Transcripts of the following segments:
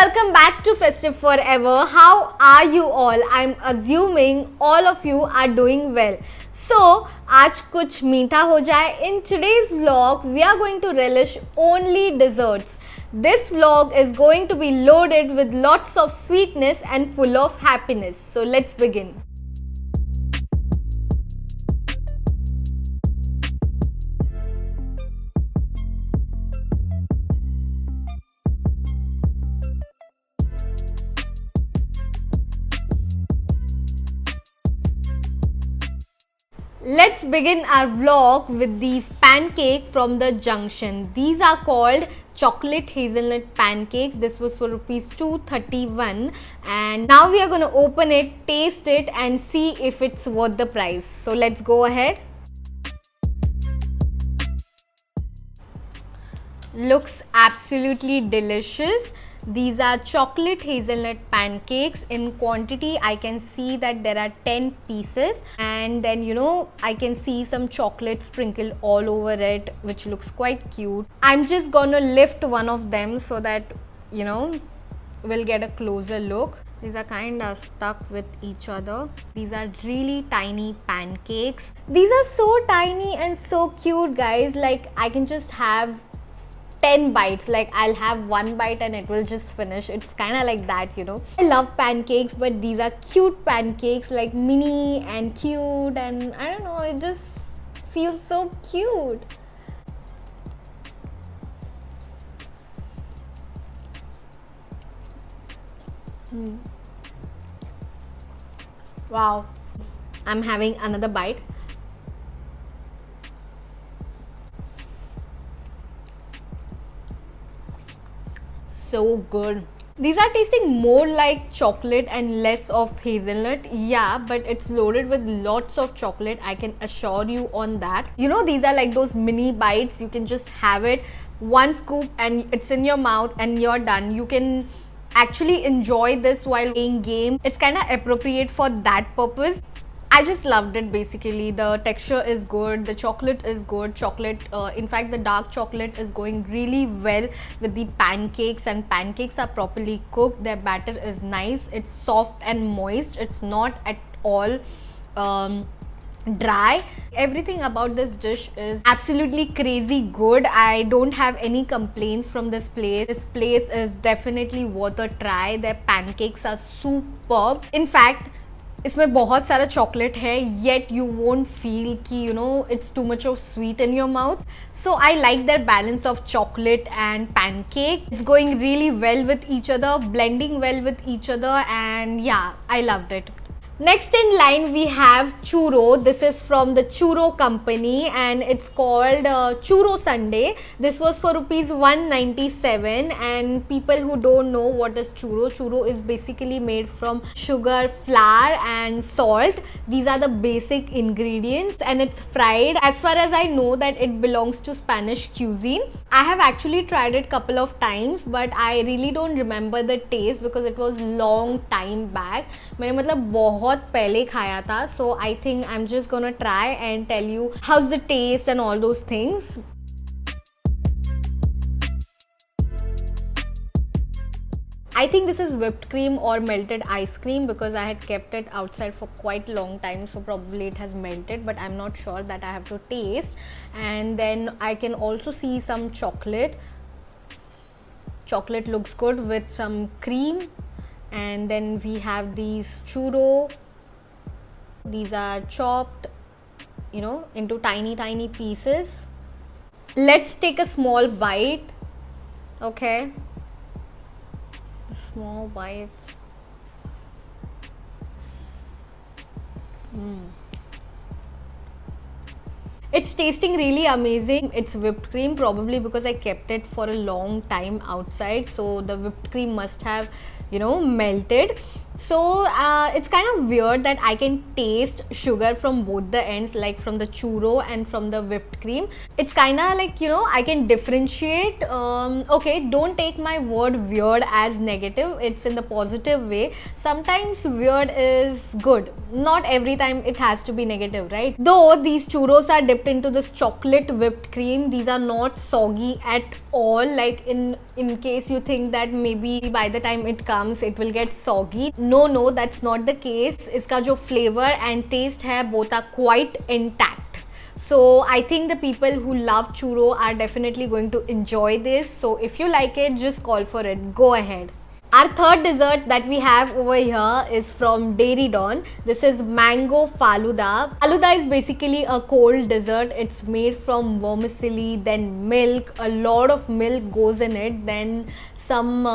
Welcome back to Festive Forever. How are you all? I'm assuming all of you are doing well. So, आज कुछ मीठा हो जाए. In today's vlog, we are going to relish only desserts. This vlog is going to be loaded with lots of sweetness and full of happiness. So, let's begin. Let's begin our vlog with these pancakes from the Junction. These are called chocolate hazelnut pancakes. This was for rupees 231, and now we are going to open it, taste it and see if it's worth the price. So let's go ahead. Looks absolutely delicious. These are chocolate hazelnut pancakes. In quantity, I can see that there are 10 pieces, and then I can see some chocolate sprinkled all over it, which looks quite cute. I'm just gonna lift one of them so that we'll get a closer look. These are kind of stuck with each other. These are really tiny pancakes. These are so tiny and so cute, guys. Like, I can just have 10 bites. Like, I'll have one bite and it will just finish. It's kind of like that. I love pancakes, but these are cute pancakes, like mini and cute, and I don't know, it just feels so cute. Wow. I'm having another bite. So good. These are tasting more like chocolate and less of hazelnut. Yeah, but it's loaded with lots of chocolate, I can assure you on that. These are like those mini bites. You can just have it, one scoop, and it's in your mouth and you're done. You can actually enjoy this while playing game. It's kind of appropriate for that purpose. I just loved it. Basically, the texture is good, the chocolate is good. In fact, the dark chocolate is going really well with the pancakes, and pancakes are properly cooked. Their batter is nice, it's soft and moist, it's not at all dry. Everything about this dish is absolutely crazy good. I don't have any complaints from this place. This place is definitely worth a try. Their pancakes are superb. In fact, इसमें बहुत सारा chocolate है, yet you won't feel कि it's too much of sweet in your mouth. So I like that balance of chocolate and pancake. It's going really well with each other, blending well with each other, and yeah, I loved it. Next in line we have churro. This is from the churro company and it's called Churro Sunday. This was for rupees 197, and people who don't know what is churro is basically made from sugar, flour and salt. These are the basic ingredients and it's fried. As far as I know that it belongs to Spanish cuisine. I have actually tried it couple of times, but I really don't remember the taste because it was long time back. मैंने मतलब बहुत पहले खाया था. So I think I'm just gonna try and tell you how's the taste and all those things. I think this is whipped cream or melted ice cream because I had kept it outside for quite a long time, so probably it has melted, but I'm not sure. That I have to taste. And then I can also see some chocolate. Chocolate looks good with some cream. And then we have these churro. These are chopped into tiny pieces. Let's take a small bite. Okay, small bite. It's tasting really amazing. It's whipped cream, probably because I kept it for a long time outside, so the whipped cream must have melted. So it's kind of weird that I can taste sugar from both the ends, like from the churro and from the whipped cream. It's kind of like, you know, I can differentiate. Okay, don't take my word weird as negative, it's in the positive way. Sometimes weird is good, not every time it has to be negative, right? Though these churros are dipped into this chocolate whipped cream, these are not soggy at all. Like in case you think that maybe by the time it comes it will get soggy, no, that's not the case. Iska jo flavor and taste hai, both are quite intact. So I think the people who love churro are definitely going to enjoy this. So if you like it, just call for it, go ahead. Our third dessert that we have over here is from Dairy Dawn. This is mango faluda. Faluda is basically a cold dessert. It's made from vermicelli, then milk. A lot of milk goes in it. Then some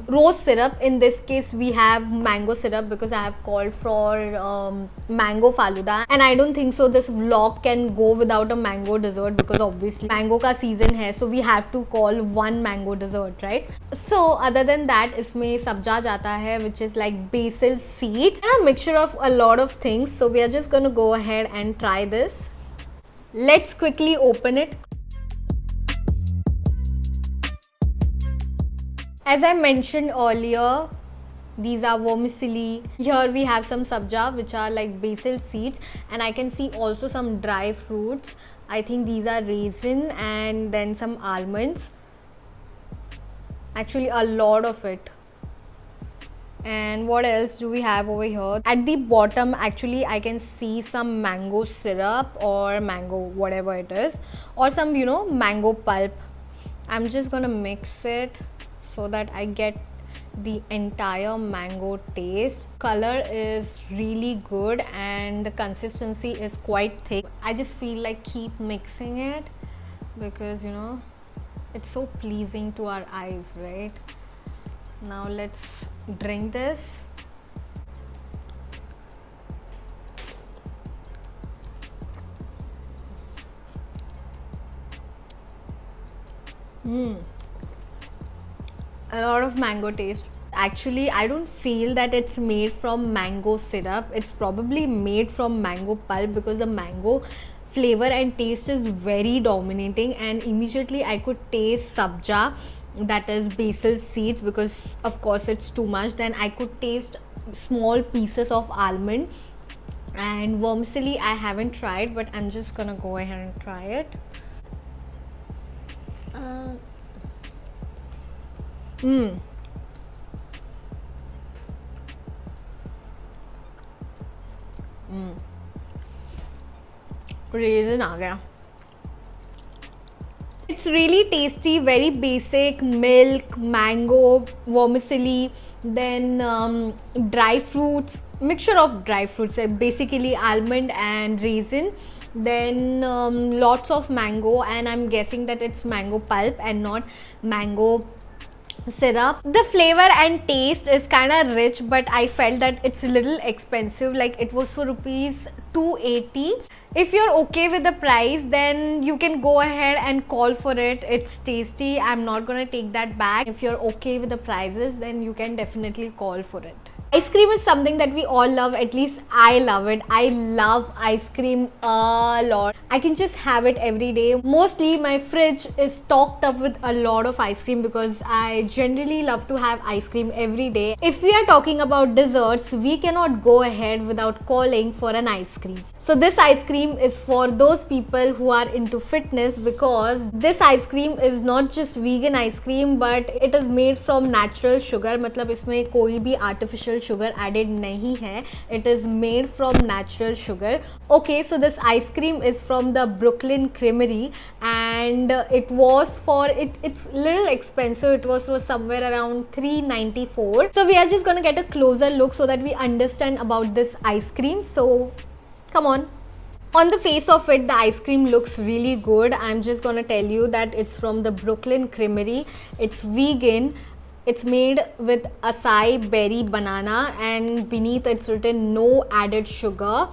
rose syrup. In this case, we have mango syrup because I have called for mango faluda. And I don't think so this vlog can go without a mango dessert because obviously mango ka season hai. So we have to call one mango dessert, right? So other than that, इसमें sabja jata hai, which is like basil seeds and a mixture of a lot of things. So we are just going to go ahead and try this. Let's quickly open it. As I mentioned earlier, these are vermicelli. Here we have some sabja, which are like basil seeds, and I can see also some dry fruits. I think these are raisin and then some almonds. Actually a lot of it. And what else do we have over here? At the bottom actually I can see some mango syrup or mango whatever it is, or some, you know, mango pulp. I'm just gonna mix it so that I get the entire mango taste. Color is really good and the consistency is quite thick. I just feel like keep mixing it because, you know, it's so pleasing to our eyes, right? Now let's drink this. A lot of mango taste. Actually, I don't feel that it's made from mango syrup. It's probably made from mango pulp because the mango flavor and taste is very dominating, and immediately I could taste sabja, that is basil seeds, because of course it's too much. Then I could taste small pieces of almond, and vermicelli I haven't tried, but I'm just gonna go ahead and try it. Raisin आ गया. It's really tasty, very basic. Milk, mango, vermicelli, then dry fruits, mixture of dry fruits, like basically almond and raisin, then lots of mango, and I'm guessing that it's mango pulp and not mango syrup. The flavor and taste is kind of rich, but I felt that it's a little expensive. Like it was for rupees 280. If you're okay with the price, then you can go ahead and call for it. It's tasty. I'm not gonna take that back. If you're okay with the prices, then you can definitely call for it. Ice cream is something that we all love. At least I love it. I love ice cream a lot. I can just have it every day. Mostly my fridge is stocked up with a lot of ice cream because I generally love to have ice cream every day. If we are talking about desserts, we cannot go ahead without calling for an ice cream. So this ice cream is for those people who are into fitness, because this ice cream is not just vegan ice cream, but it is made from natural sugar. मतलब इसमें कोई भी artificial sugar added नहीं है. It is made from natural sugar. Okay, so this ice cream is from the Brooklyn Creamery, and it was for it's little expensive. It was somewhere around $3.94. So we are just gonna get a closer look so that we understand about this ice cream. So come on. On the face of it, the ice cream looks really good. I'm just gonna tell you that it's from the Brooklyn Creamery. It's vegan. It's made with acai berry banana, and beneath it's written no added sugar.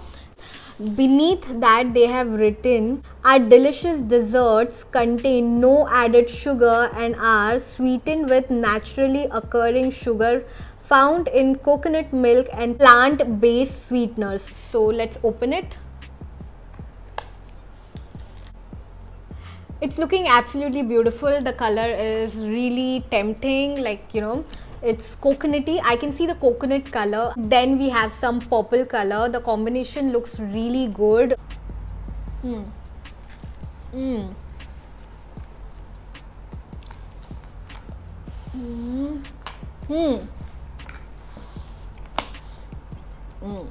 Beneath that they have written, our delicious desserts contain no added sugar and are sweetened with naturally occurring sugar found in coconut milk and plant-based sweeteners. So let's open it. It's looking absolutely beautiful. The color is really tempting, like, you know, it's coconutty. I can see the coconut color. Then we have some purple color. The combination looks really good. Mm. Mm. Mm. Mm. Mm.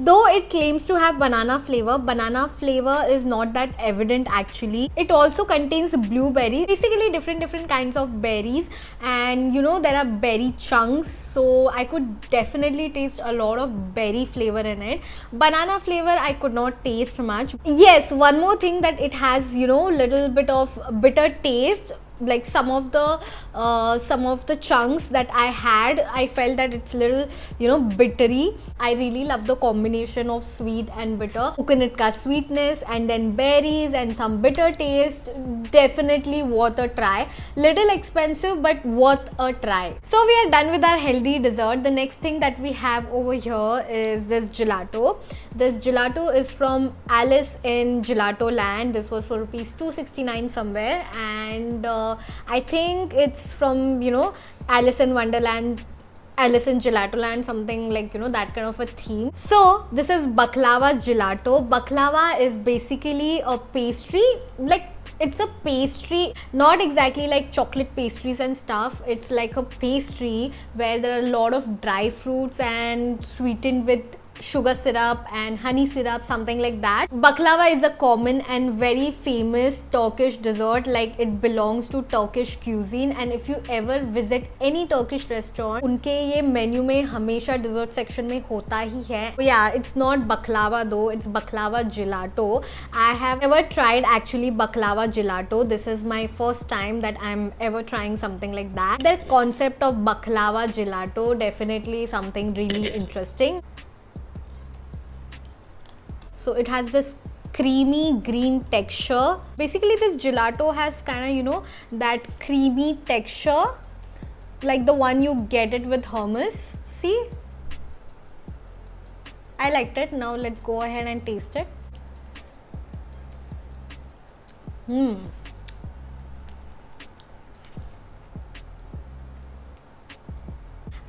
Though it claims to have banana flavor is not that evident actually. It also contains blueberry, basically different kinds of berries, and you know, there are berry chunks, so I could definitely taste a lot of berry flavor in it. Banana flavor I could not taste much. Yes, one more thing, that it has, you know, little bit of bitter taste. Like some of the chunks that I had, I felt that it's little, you know, bittery. I really love the combination of sweet and bitter. Coconut ka sweetness and then berries and some bitter taste. Definitely worth a try. Little expensive but worth a try. So we are done with our healthy dessert. The next thing that we have over here is this gelato. This gelato is from Alice in Gelato Land. This was for rupees 269 somewhere, and I think it's from, you know, Alice in Wonderland, Alice in Gelato Land, something like, you know, that kind of a theme. So this is baklava gelato. Baklava is basically a pastry, like it's a pastry, not exactly like chocolate pastries and stuff. It's like a pastry where there are a lot of dry fruits and sweetened with sugar syrup and honey syrup, something like that. Baklava is a common and very famous Turkish dessert. Like, it belongs to Turkish cuisine, and if you ever visit any Turkish restaurant, उनके ये menu में हमेशा dessert section में होता ही है. Yeah, it's not baklava though, it's baklava gelato. I have ever tried actually baklava gelato. This is my first time that I'm ever trying something like that. The concept of baklava gelato, definitely something really interesting. So it has this creamy green texture. Basically this gelato has kind of, you know, that creamy texture like the one you get it with hummus. See, I liked it. Now let's go ahead and taste it.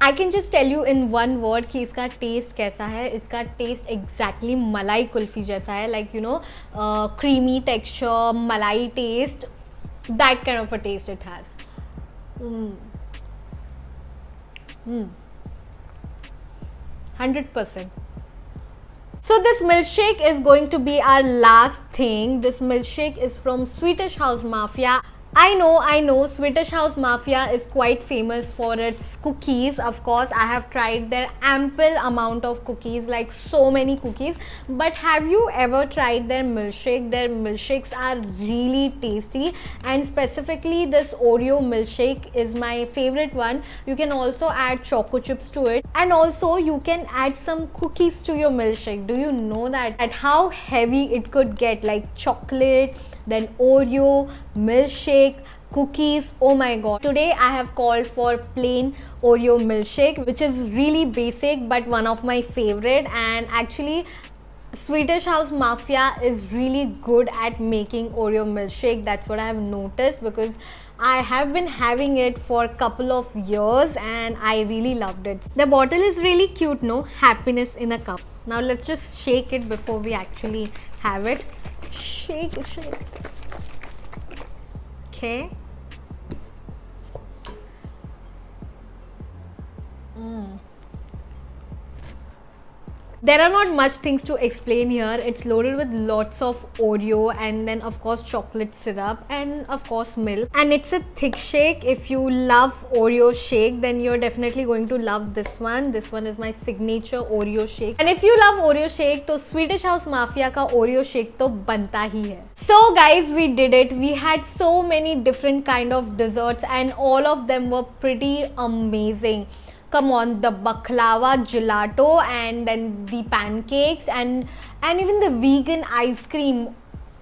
I can just tell you in one word कि इसका taste कैसा है. इसका taste exactly मलाई कुल्फी जैसा है. Like, you know, creamy texture, मलाई taste, that kind of a taste it has. 100%. So this milkshake is going to be our last thing. This milkshake is from Swedish House Mafia. I know, Swedish House Mafia is quite famous for its cookies. Of course, I have tried their ample amount of cookies, like so many cookies. But have you ever tried their milkshake? Their milkshakes are really tasty, and specifically this Oreo milkshake is my favorite one. You can also add choco chips to it, and also you can add some cookies to your milkshake. Do you know that? At how heavy it could get, like chocolate, then Oreo, milkshake, cookies. Oh my god. Today I have called for plain Oreo milkshake, which is really basic but one of my favorite. And actually Swedish House Mafia is really good at making Oreo milkshake. That's what I have noticed, because I have been having it for a couple of years and I really loved it. The bottle is really cute, no? Happiness in a cup. Now let's just shake it before we actually have it. Shake. Okay. There are not much things to explain here. It's loaded with lots of Oreo and then of course chocolate syrup and of course milk. And it's a thick shake. If you love Oreo shake, then you're definitely going to love this one. This one is my signature Oreo shake. And if you love Oreo shake, तो Swedish House Mafia का Oreo shake तो बनता ही है. So guys, we did it. We had so many different kind of desserts and all of them were pretty amazing. Come on, the baklava gelato and then the pancakes and even the vegan ice cream.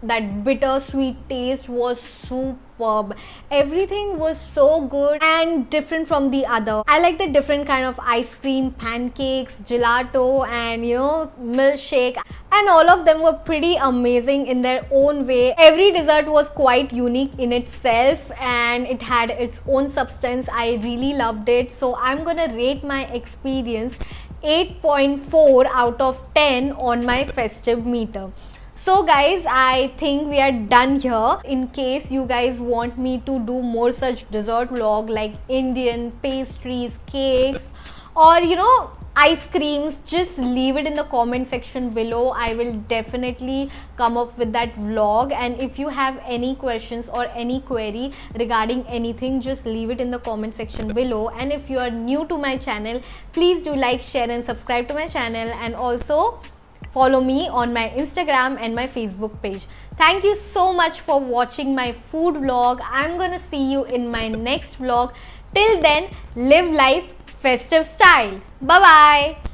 that bittersweet taste was superb. Everything was so good and different from the other. I like the different kind of ice cream, pancakes, gelato, and milkshake, and all of them were pretty amazing in their own way. Every dessert was quite unique in itself and it had its own substance. I really loved it. So I'm gonna rate my experience 8.4 out of 10 on my festive meter. So guys, I think we are done here. In case you guys want me to do more such dessert vlog like Indian pastries, cakes, or ice creams, just leave it in the comment section below. I will definitely come up with that vlog. And if you have any questions or any query regarding anything, just leave it in the comment section below. And if you are new to my channel, please do like, share and subscribe to my channel, and also follow me on my Instagram and my Facebook page. Thank you so much for watching my food vlog. I'm gonna see you in my next vlog. Till then, live life festive style. Bye bye.